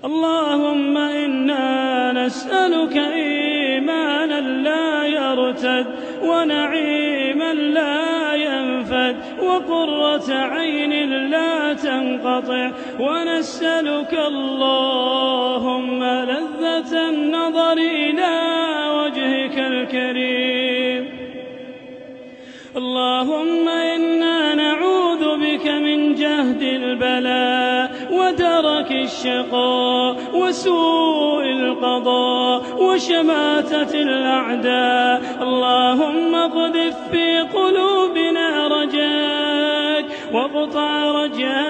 اللهم إنا نسألك إيمانا لا يرتد ونعيما لا ينفد وقرة عين لا تنقطع، ونسألك اللهم لذة النظر إلى وجهك الكريم. اللهم إنا نعوذ بك من جهد البلاء ودرك الشقاء وسوء القضاء وشماتة الأعداء. اللهم اقذف في قلوبنا رجاك واقطع رجاءنا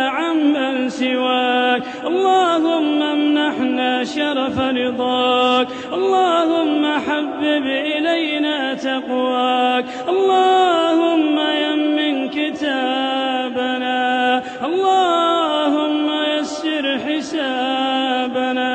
عمن سواك. اللهم امنحنا شرف رضاك. اللهم حبب إلينا تقواك. اللهم يمن كتابنا. اللهم يسر حسابنا.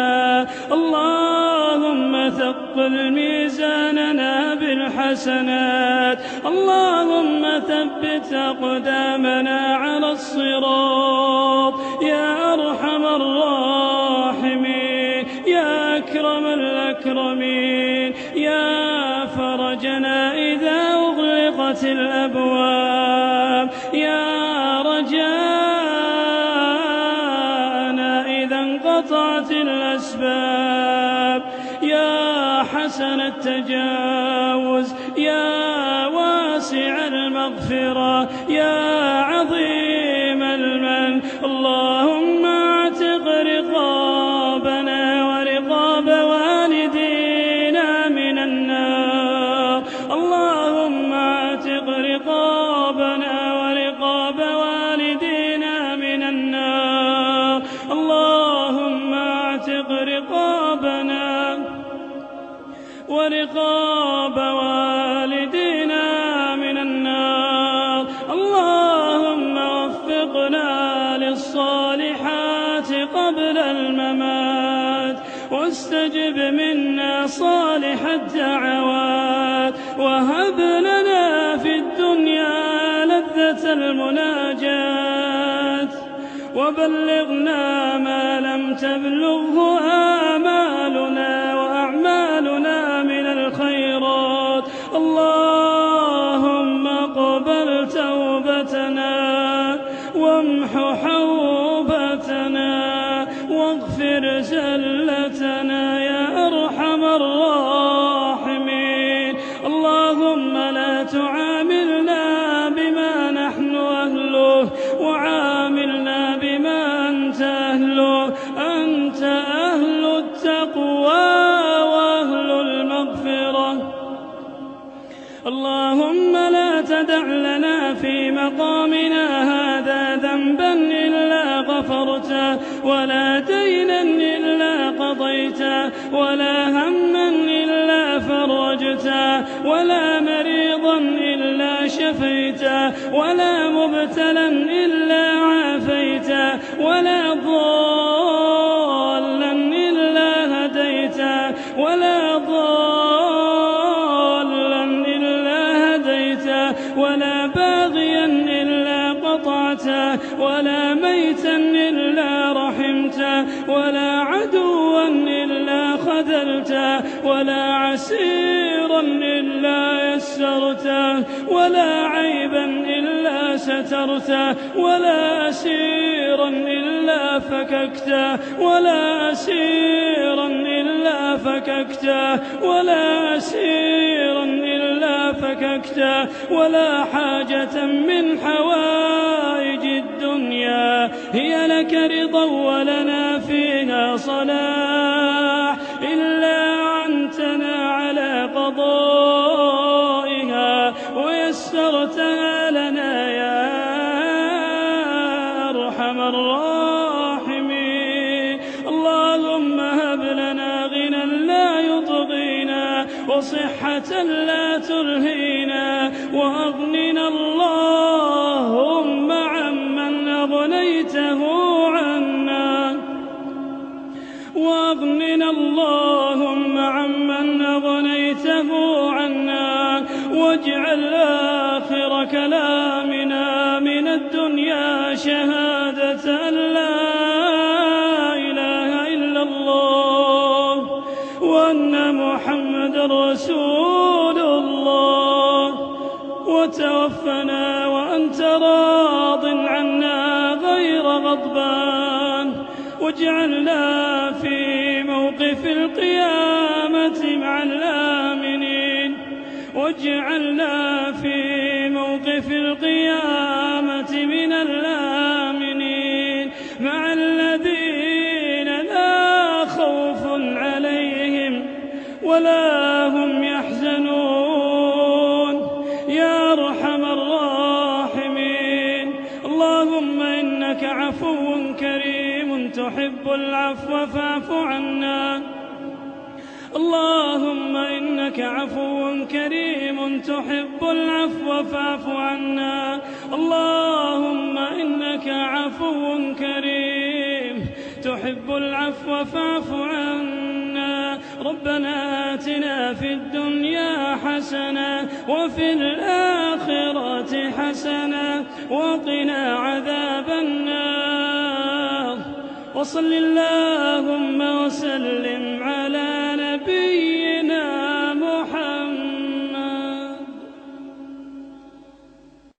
اللهم ثقل ميزاننا بالحسنات. اللهم ثبت أقدامنا على الصراط يا أرحم الراحمين يا أكرم الأكرمين يا فرجنا إذا أغلقت الأبواب يا رجاءنا إذا انقطعت الأسباب يا حسن التجاوز يا واسع المغفرة يا عظيم المن. اللهم اعتق رقابنا ورقاب والدينا من النار. اللهم اعتق رقابنا ورقاب والدينا من النار. اللهم اعتق رقابنا ورقاب والدينا من النار. اللهم وفقنا للصالحات قبل الممات واستجب منا صالح الدعوات وهب لنا في الدنيا لذة المناجاة وبلغنا ما لم تبلغه آمالنا وأعمالنا من الخيرات. اللهم اقبل توبتنا وامح حوبتنا واغفر زلتنا يا أرحم الراحمين. اللهم لا تعاملنا بما نحن أهله وعاملنا بما أنت أهله. أنت أهل التقوى وأهل المغفرة. اللهم لا تدع لنا في مقامنا هذا ذنبا إلا غفرته ولا دينا إلا قضيته ولا هما إلا فرجته ولا مريضا إلا شفيته ولا مبتلا إلا عافيته ولا ضالا إلا هديته ولا ضالا إلا هديته ولا باغيا إلا قطعته ولا ميتا إلا رحمته ولا عدوا إلا خذلته ولا عسيرا إلا يسرته ولا عيبا إلا سترته ولا أسيرا إلا فككته ولا أسيرا إلا فككته ولا أسيرا إلا فككته ولا حاجة من حوائج الدنيا هي لك رضا ولنا فيها صلاح إلا أعنتنا على قضائها ويسرتها لنا يا أرحم الراحمين. اللهم هب لنا غنى لا يطغينا وصحة لا تلهينا وأغننا اللهم عمن أغنيته عنا وأغننا اللهم عمن أغنيته عنا واجعل آخر كلامنا من الدنيا شهادة أن لا غضبان، واجعلنا في موقف القيامة مع الآمنين، واجعلنا في موقف القيامة من الآمنين مع الذين لا خوف عليهم ولا هم يحزنون يا أرحم الراحمين. اللهم إنك عفو كريم تحب العفو فاعف عنا. اللهم إنك عفو كريم تحب العفو فاعف عنا. اللهم إنك عفو كريم تحب العفو فاعف عنا. ربنا آتنا في الدنيا حسنة وفي الآخرة حسنة وقنا عذاب النار. وصل اللهم وسلم على